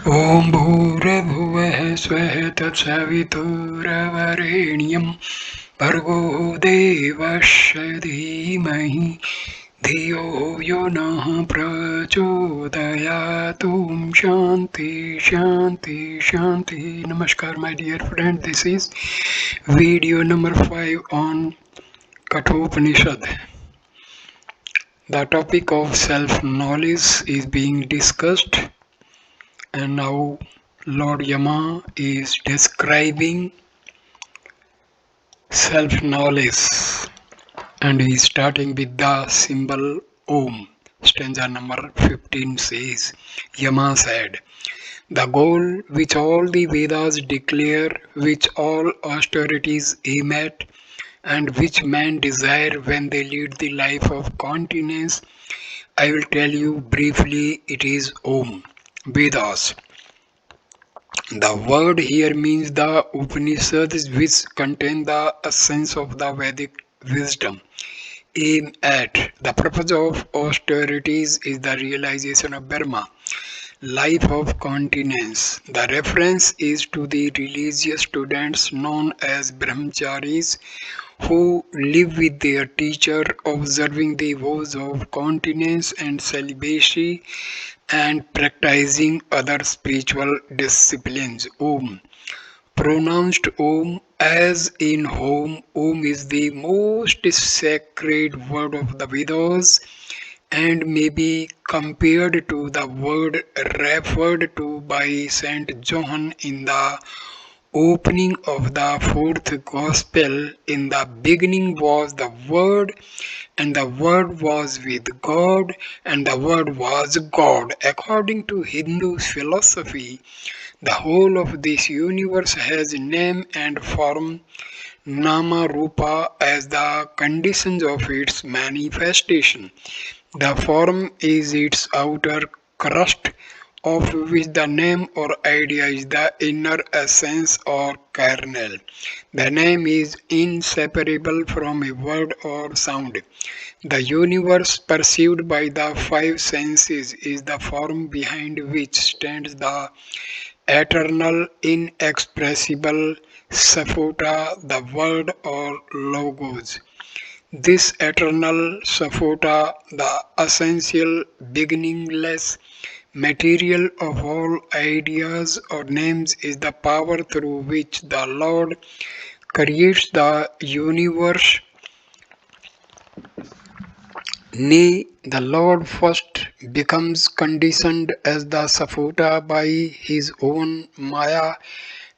ॐ भूर्भुवः स्वः तत्सवितुर्वरेण्यं भर्गो देवस्य धीमहि धियो यो नः प्रचोदयात् ॐ शान्ति शान्ति शान्ति. Namaskar my dear friend, this is video number 5 on Katha Upanishad. The topic of self-knowledge is being discussed, and now Lord Yama is describing self-knowledge, and he is starting with the symbol Om. Stanza number 15 says, Yama said, the goal which all the Vedas declare, which all austerities aim at, and which men desire when they lead the life of continence, I will tell you briefly, it is Om. Vedas. The word here means the Upanishads, which contain the essence of the Vedic wisdom. Aim at. The purpose of austerities is the realization of Brahma, life of continence. The reference is to the religious students known as Brahmacharis, who live with their teacher, observing the vows of continence and celibacy and practicing other spiritual disciplines. Om. Pronounced Om as in home. Om is the most sacred word of the Vedas and may be compared to the word referred to by Saint John in the opening of the fourth gospel. In the beginning was the Word, and the Word was with God, and the Word was God. According to Hindu philosophy, the whole of this universe has name and form, nama rupa, as the conditions of its manifestation. The form is its outer crust, of which the name or idea is the inner essence or kernel. The name is inseparable from a word or sound. The universe perceived by the five senses is the form behind which stands the eternal, inexpressible Saphota, the word or logos. This eternal Saphota, the essential, beginningless material of all ideas or names, is the power through which the Lord creates the universe. Nay, the Lord first becomes conditioned as the Saphota by his own Maya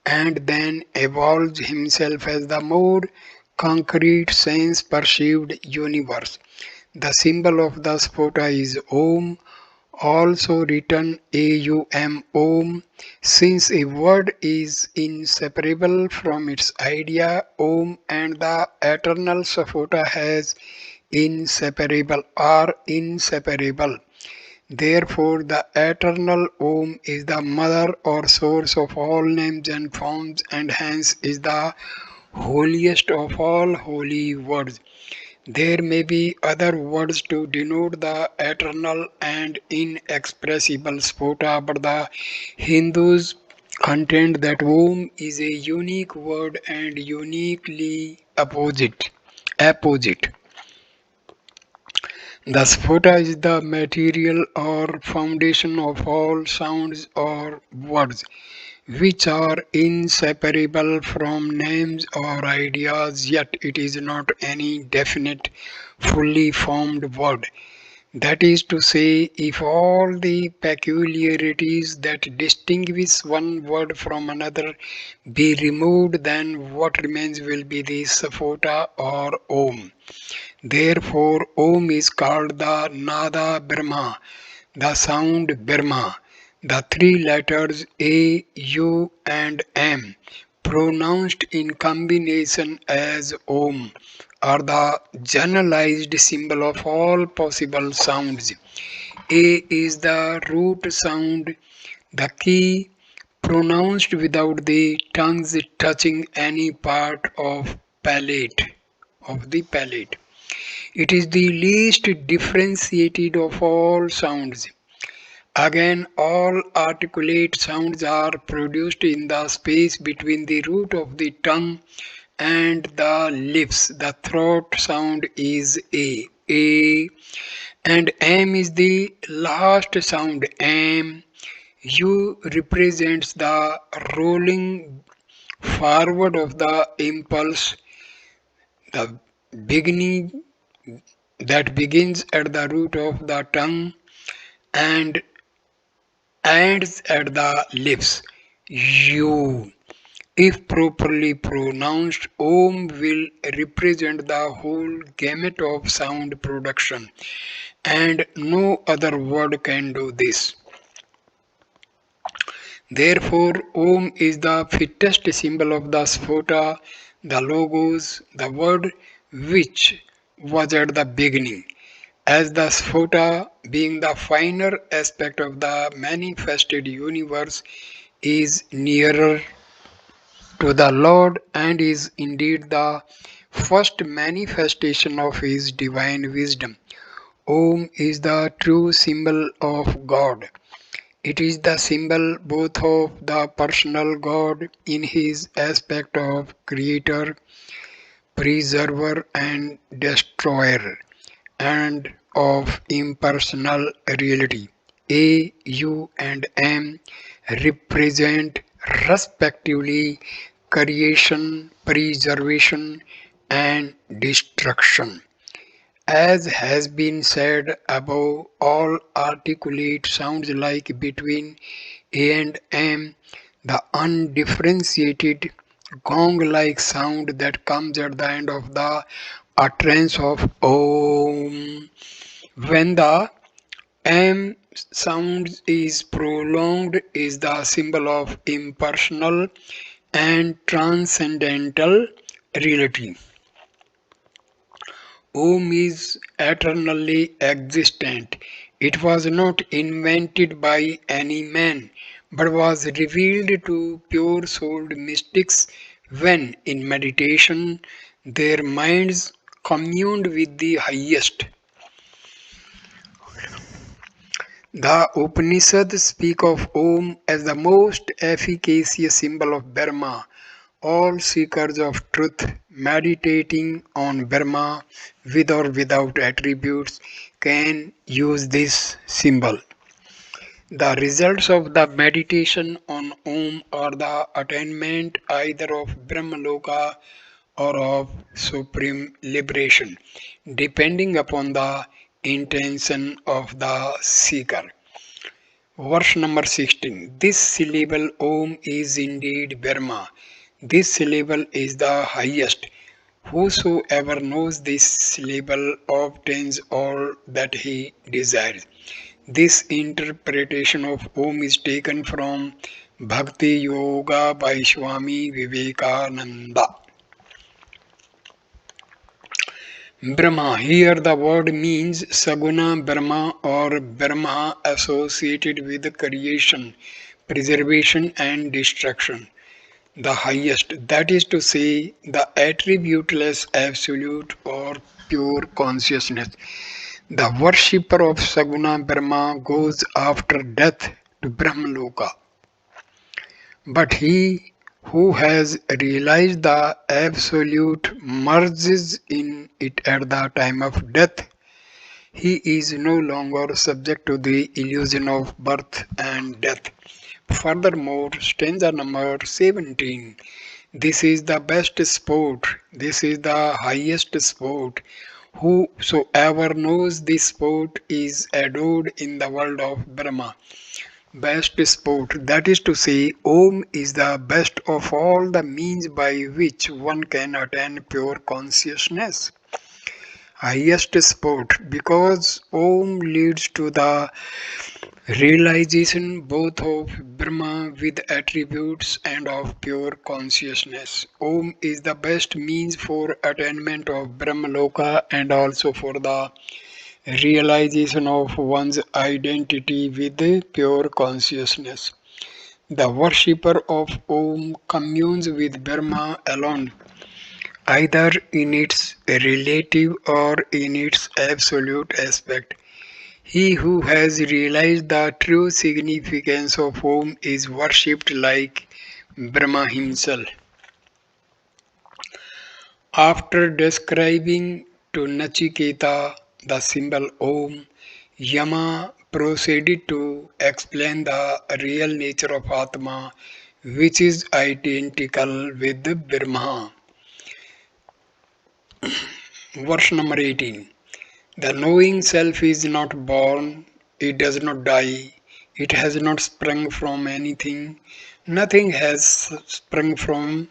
and then evolves himself as the more concrete sense perceived universe. The symbol of the Saphota is Om, also written AUM, Om. Since a word is inseparable from its idea, Om, and the eternal Saphota has are inseparable. Therefore, the eternal Om is the mother or source of all names and forms, and hence is the holiest of all holy words. There may be other words to denote the eternal and inexpressible Spota, but the Hindus contend that Om is a unique word and uniquely apposite. The Spota is the material or foundation of all sounds or words, which are inseparable from names or ideas, yet it is not any definite, fully formed word. That is to say, if all the peculiarities that distinguish one word from another be removed, then what remains will be the Saphota or Om. Therefore, Om is called the Nada Brahma, the sound Brahma. The three letters A, U, and M, pronounced in combination as Om, are the generalized symbol of all possible sounds. A is the root sound, the key pronounced without the tongues touching any part of the palate. It is the least differentiated of all sounds. Again, all articulate sounds are produced in the space between the root of the tongue and the lips. The throat sound is A, and M is the last sound, M. U represents the rolling forward of the impulse, the beginning that begins at the root of the tongue and ends at the lips. U. If properly pronounced, Om will represent the whole gamut of sound production, and no other word can do this. Therefore, Om is the fittest symbol of the Sphota, the Logos, the word which was at the beginning, as the Sphota, being the finer aspect of the manifested universe, is nearer to the Lord and is indeed the first manifestation of His divine wisdom. Om is the true symbol of God. It is the symbol both of the personal God in his aspect of creator, preserver, and destroyer, and of impersonal reality. A, U, and M represent respectively creation, preservation, and destruction. As has been said above, all articulate sounds like between A and M, the undifferentiated gong-like sound that comes at the end of the utterance of Om. When the M sound is prolonged, is the symbol of impersonal and transcendental reality. Om is eternally existent. It was not invented by any man, but was revealed to pure-souled mystics when, in meditation, their minds communed with the highest. The Upanishads speak of Om as the most efficacious symbol of Brahma. All seekers of truth meditating on Brahma with or without attributes can use this symbol. The results of the meditation on Om are the attainment either of Brahmaloka or of supreme liberation, depending upon the intention of the seeker. Verse number 16. This syllable Om is indeed Brahma. This syllable is the highest. Whosoever knows this syllable obtains all that he desires. This interpretation of Om is taken from Bhakti Yoga by Swami Vivekananda. Brahma. Here the word means Saguna Brahma or Brahma associated with creation, preservation and destruction. The highest, that is to say, the attributeless absolute or pure consciousness. The worshipper of Saguna Brahma goes after death to Brahmaloka. But he who has realized the absolute merges in it at the time of death. He is no longer subject to the illusion of birth and death. Furthermore, stanza number 17. This is the best sport, this is the highest sport. Whosoever knows this sport is adored in the world of Brahma. Best sport, that is to say, Om is the best of all the means by which one can attain pure consciousness. Highest sport, because Om leads to the realization both of Brahma with attributes and of pure consciousness. Om is the best means for attainment of Brahmaloka and also for the realization of one's identity with pure consciousness. The worshipper of Om communes with Brahma alone, either in its relative or in its absolute aspect. He who has realized the true significance of Om is worshipped like Brahma himself. After describing to Nachiketa the symbol Om, Yama proceeded to explain the real nature of Atma, which is identical with Brahma. Verse number 18. The knowing self is not born, it does not die, it has not sprung from anything, nothing has sprung from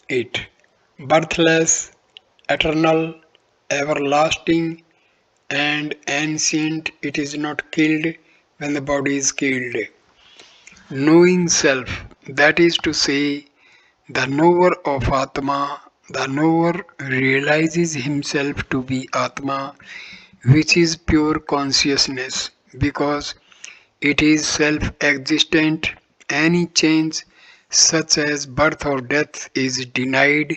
it. Birthless, eternal, everlasting, and ancient, it is not killed when the body is killed. Knowing self, that is to say, the knower of Atma, the knower realizes himself to be Atma, which is pure consciousness, because it is self existent. Any change, such as birth or death, is denied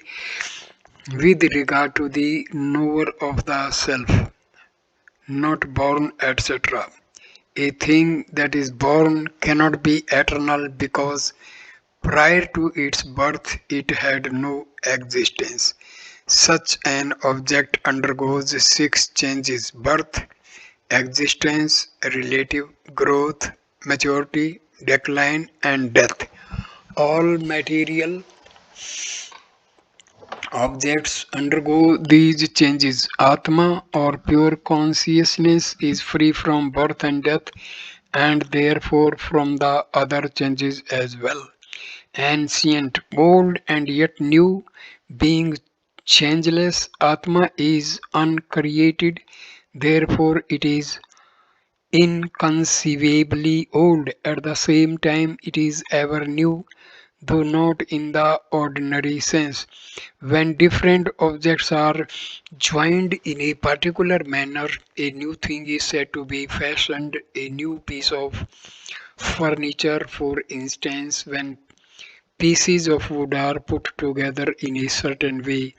with regard to the knower of the self, not born, etc. A thing that is born cannot be eternal because prior to its birth it had no existence. Such an object undergoes six changes: birth, existence, relative growth, maturity, decline, and death. All material objects undergo these changes. Atma or pure consciousness is free from birth and death and therefore from the other changes as well. Ancient, old, and yet new, being changeless, Atma is uncreated, therefore it is inconceivably old. At the same time, it is ever new, though not in the ordinary sense. When different objects are joined in a particular manner, a new thing is said to be fashioned. A new piece of furniture, for instance, when pieces of wood are put together in a certain way.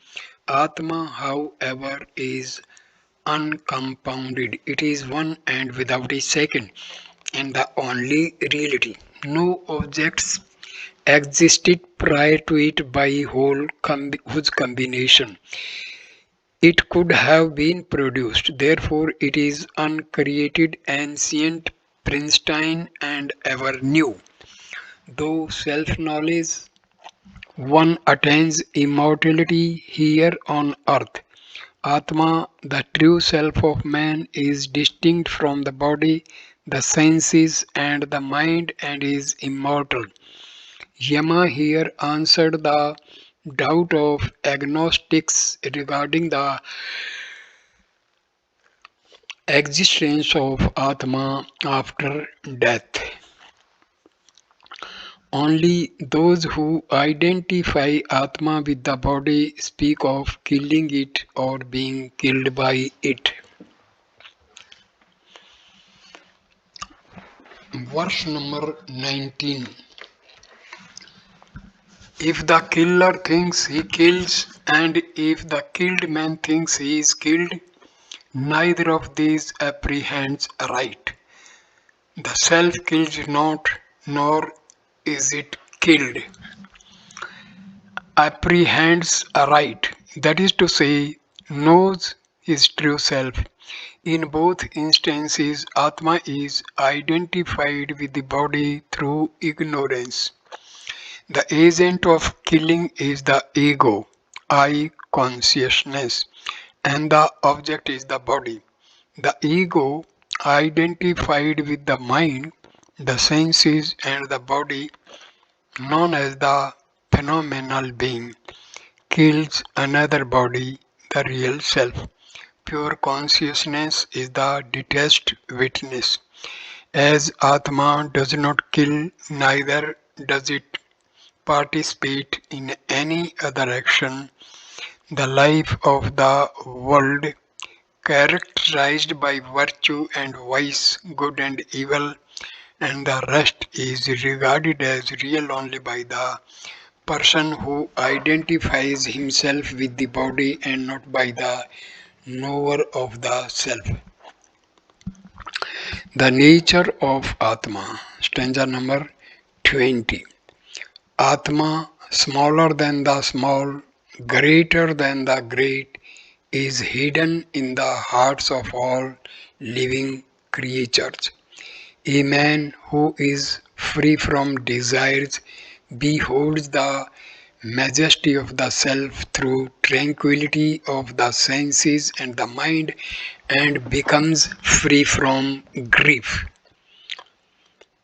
Atma, however, is uncompounded. It is one and without a second, and the only reality. No objects existed prior to it by whose combination it could have been produced. Therefore, it is uncreated, ancient, pristine, and ever new. Though self knowledge, one attains immortality here on earth. Atma, the true self of man, is distinct from the body, the senses, and the mind and is immortal. Yama here answered the doubt of agnostics regarding the existence of Atma after death. Only those who identify Atma with the body speak of killing it or being killed by it. Verse number 19. If the killer thinks he kills, and if the killed man thinks he is killed, neither of these apprehends aright. The self kills not, nor is it killed. Apprehends aright, that is to say, knows his true self. In both instances, Atma is identified with the body through ignorance. The agent of killing is the ego, I consciousness, and the object is the body. The ego, identified with the mind, the senses, and the body, known as the phenomenal being, kills another body, the real self. Pure consciousness is the detached witness. As Atma does not kill, neither does it participate in any other action. The life of the world, characterized by virtue and vice, good and evil, and the rest is regarded as real only by the person who identifies himself with the body and not by the knower of the self. The nature of Atma, stanza number 20. Atma, smaller than the small, greater than the great, is hidden in the hearts of all living creatures. A man who is free from desires beholds the majesty of the self through tranquility of the senses and the mind and becomes free from grief.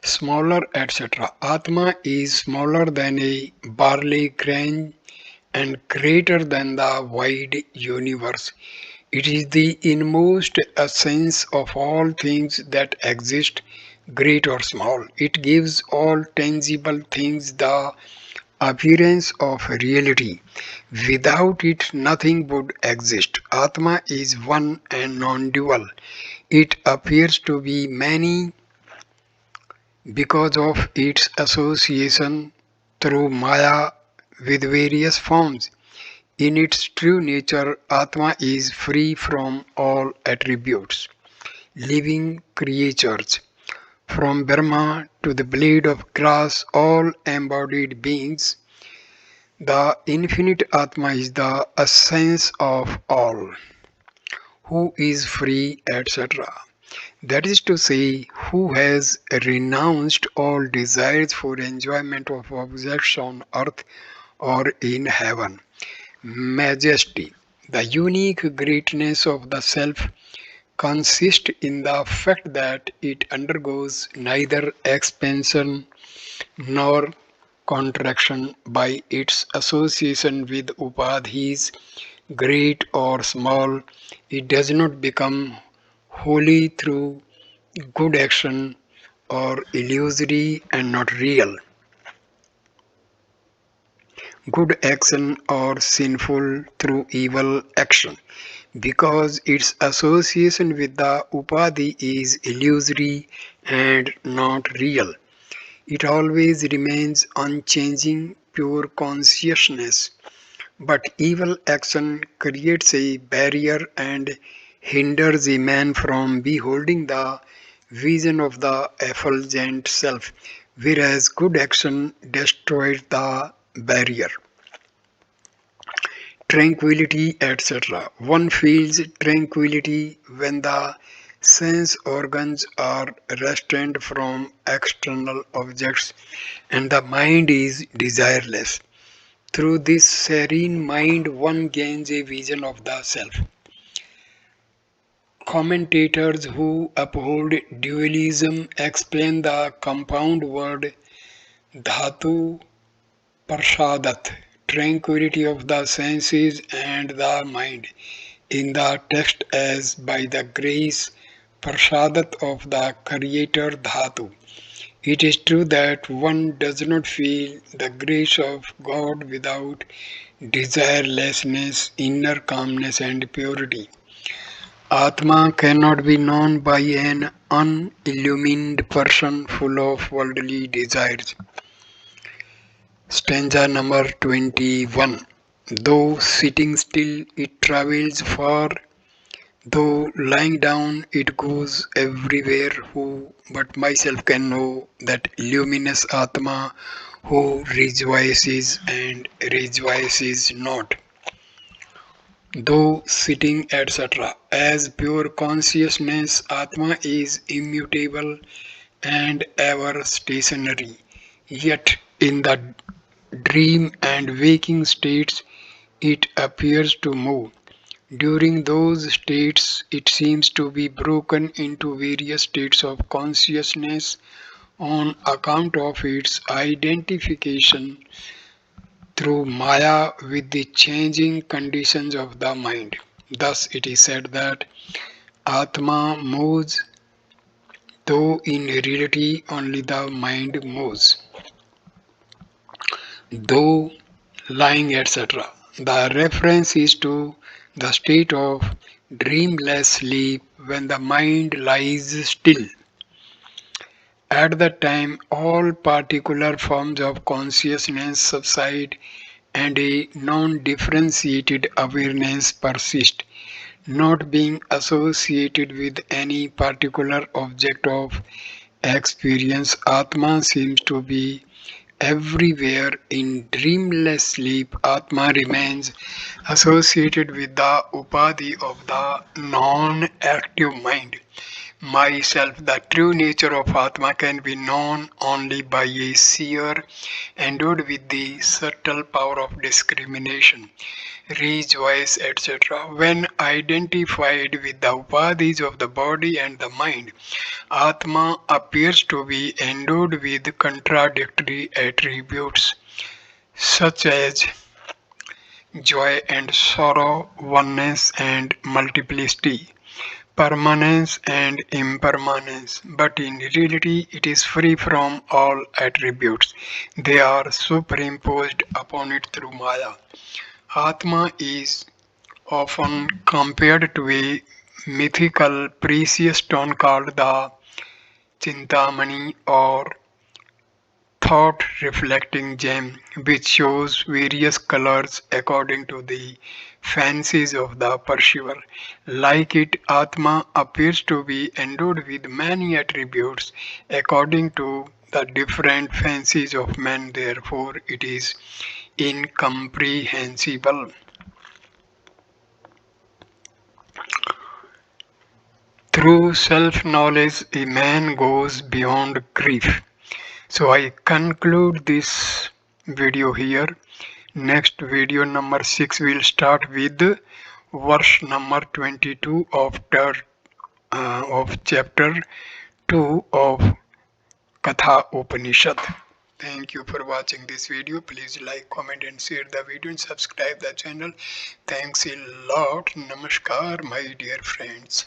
Smaller, etc. Atma is smaller than a barley grain and greater than the wide universe. It is the inmost essence of all things that exist, great or small. It gives all tangible things the appearance of reality. Without it, nothing would exist. Atma is one and non dual. It appears to be many because of its association through Maya with various forms. In its true nature, Atma is free from all attributes. Living creatures, from Brahma to the blade of grass, all embodied beings, the infinite Atma is the essence of all, who is free, etc. That is to say, who has renounced all desires for enjoyment of objects on earth or in heaven. Majesty. The unique greatness of the self consists in the fact that it undergoes neither expansion nor contraction by its association with upadhis, great or small. It does not become holy through good action or illusory and not real. Good action or sinful through evil action, because its association with the upadhi is illusory and not real. It always remains unchanging, pure consciousness. But evil action creates a barrier and hinders a man from beholding the vision of the effulgent self, whereas good action destroys the barrier. Tranquility, etc. One feels tranquility when the sense organs are restrained from external objects and the mind is desireless. Through this serene mind, one gains a vision of the self. Commentators who uphold dualism explain the compound word dhatu prasadat, tranquility of the senses and the mind, in the text as by the grace prasadat of the creator dhatu. It is true that one does not feel the grace of God without desirelessness, inner calmness and purity. Atma cannot be known by an unillumined person full of worldly desires. Stanza number 21. Though sitting still it travels far, though lying down it goes everywhere, who but myself can know that luminous Atma who rejoices and rejoices not. Though sitting, etc. As pure consciousness, Atma is immutable and ever stationary. Yet in the dream and waking states, it appears to move. During those states, it seems to be broken into various states of consciousness on account of its identification through Maya with the changing conditions of the mind. Thus, it is said that Atma moves, though in reality only the mind moves. Though lying, etc. The reference is to the state of dreamless sleep when the mind lies still. At that time, all particular forms of consciousness subside and a non differentiated awareness persists. not being associated with any particular object of experience. Atma seems to be everywhere. In dreamless sleep, Atma remains associated with the upadhi of the non active mind. Myself, the true nature of Atma can be known only by a seer endowed with the subtle power of discrimination, rejoice, etc. When identified with the upadhis of the body and the mind, Atma appears to be endowed with contradictory attributes such as joy and sorrow, oneness and multiplicity, permanence and impermanence, but in reality it is free from all attributes. They are superimposed upon it through Maya. Atma is often compared to a mythical precious stone called the Chintamani or thought reflecting gem, which shows various colors according to the fancies of the perceiver. Like it, Atma appears to be endowed with many attributes according to the different fancies of men, therefore, it is incomprehensible. Through self knowledge, a man goes beyond grief. So I conclude this video here. Next video number 6 will start with verse number 22 of chapter 2 of Katha Upanishad. Thank you for watching this video. Please like, comment and share the video and subscribe the channel. Thanks a lot. Namaskar my dear friends.